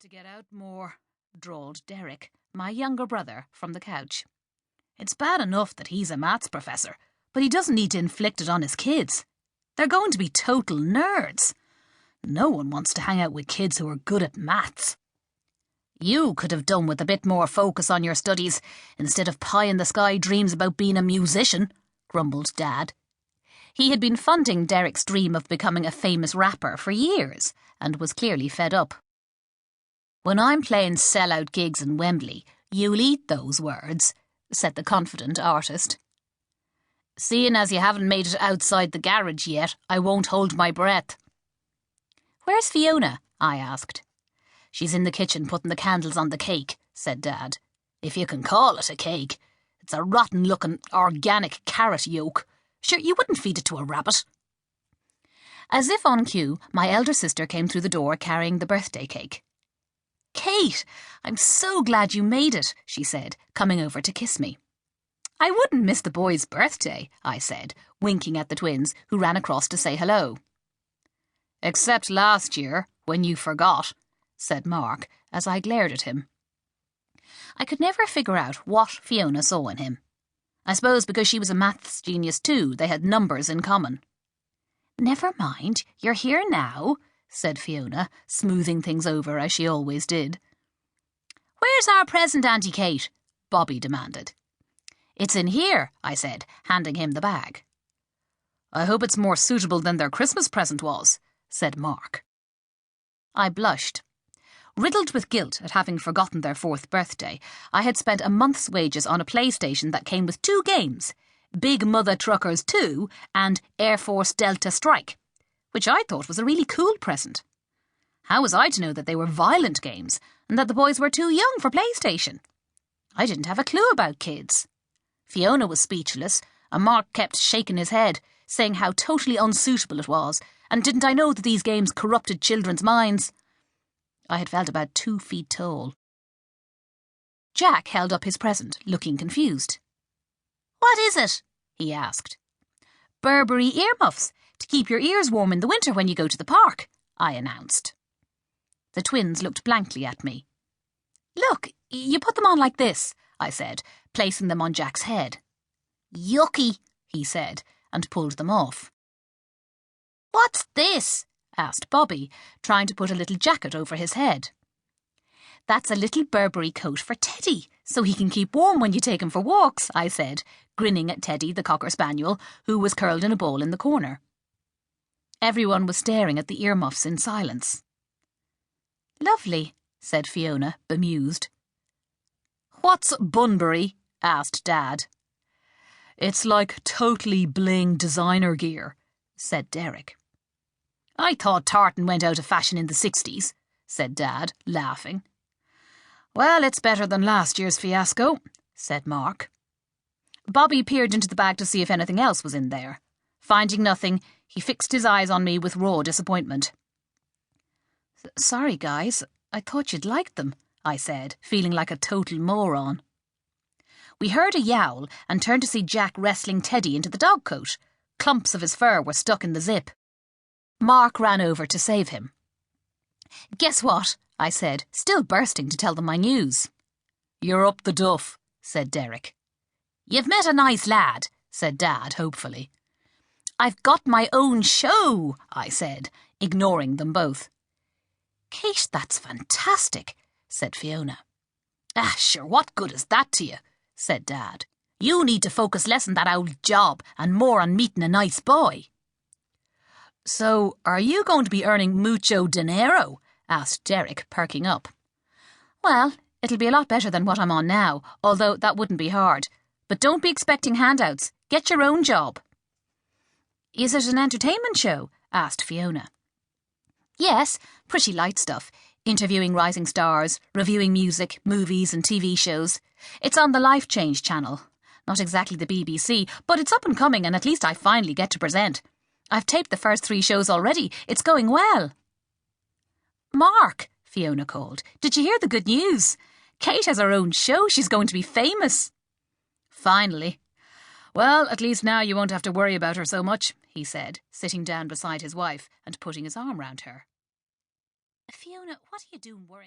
to get out more, drawled Derek, my younger brother, from the couch. It's bad enough that he's a maths professor, but he doesn't need to inflict it on his kids. They're going to be total nerds. No one wants to hang out with kids who are good at maths. You could have done with a bit more focus on your studies instead of pie-in-the-sky dreams about being a musician, grumbled Dad. He had been funding Derek's dream of becoming a famous rapper for years and was clearly fed up. When I'm playing sell-out gigs in Wembley, you'll eat those words, said the confident artist. Seeing as you haven't made it outside the garage yet, I won't hold my breath. Where's Fiona? I asked. She's in the kitchen putting the candles on the cake, said Dad. If you can call it a cake. It's a rotten-looking, organic carrot yolk. Sure, you wouldn't feed it to a rabbit. As if on cue, my elder sister came through the door carrying the birthday cake. Kate, I'm so glad you made it, she said, coming over to kiss me. I wouldn't miss the boy's birthday, I said, winking at the twins, who ran across to say hello. Except last year, when you forgot, said Mark, as I glared at him. I could never figure out what Fiona saw in him. I suppose because she was a maths genius too, they had numbers in common. Never mind, you're here now, said Fiona, smoothing things over as she always did. Where's our present, Auntie Kate? Bobby demanded. It's in here, I said, handing him the bag. I hope it's more suitable than their Christmas present was, said Mark. I blushed. Riddled with guilt at having forgotten their 4th birthday, I had spent a month's wages on a PlayStation that came with 2 games, Big Mother Truckers 2 and Air Force Delta Strike, which I thought was a really cool present. How was I to know that they were violent games and that the boys were too young for PlayStation? I didn't have a clue about kids. Fiona was speechless, and Mark kept shaking his head, saying how totally unsuitable it was, and didn't I know that these games corrupted children's minds? I had felt about 2 feet tall. Jack held up his present, looking confused. What is it? He asked. Burberry earmuffs, to keep your ears warm in the winter when you go to the park, I announced. The twins looked blankly at me. Look, you put them on like this, I said, placing them on Jack's head. Yucky, he said, and pulled them off. What's this? Asked Bobby, trying to put a little jacket over his head. That's a little Burberry coat for Teddy, so he can keep warm when you take him for walks, I said, grinning at Teddy, the Cocker Spaniel, who was curled in a ball in the corner. Everyone was staring at the earmuffs in silence. Lovely, said Fiona, bemused. What's Bunbury? Asked Dad. It's like totally bling designer gear, said Derek. I thought tartan went out of fashion in the 60s, said Dad, laughing. Well, it's better than last year's fiasco, said Mark. Bobby peered into the bag to see if anything else was in there. Finding nothing, he fixed his eyes on me with raw disappointment. Sorry, guys, I thought you'd liked them, I said, feeling like a total moron. We heard a yowl and turned to see Jack wrestling Teddy into the dog coat. Clumps of his fur were stuck in the zip. Mark ran over to save him. Guess what? I said, still bursting to tell them my news. You're up the duff, said Derek. You've met a nice lad, said Dad hopefully. I've got my own show, I said, ignoring them both. Kate, that's fantastic, said Fiona. Ah, sure, what good is that to you? Said Dad. You need to focus less on that old job and more on meeting a nice boy. So, are you going to be earning mucho dinero? Asked Derek, perking up. Well, it'll be a lot better than what I'm on now, although that wouldn't be hard. But don't be expecting handouts. Get your own job. Is it an entertainment show? Asked Fiona. Yes, pretty light stuff. Interviewing rising stars, reviewing music, movies and TV shows. It's on the Life Change channel. Not exactly the BBC, but it's up and coming and at least I finally get to present. I've taped the first 3 shows already. It's going well. Mark, Fiona called. Did you hear the good news? Kate has her own show. She's going to be famous. Finally. Well, at least now you won't have to worry about her so much, he said, sitting down beside his wife and putting his arm round her. Fiona, what are you doing worrying?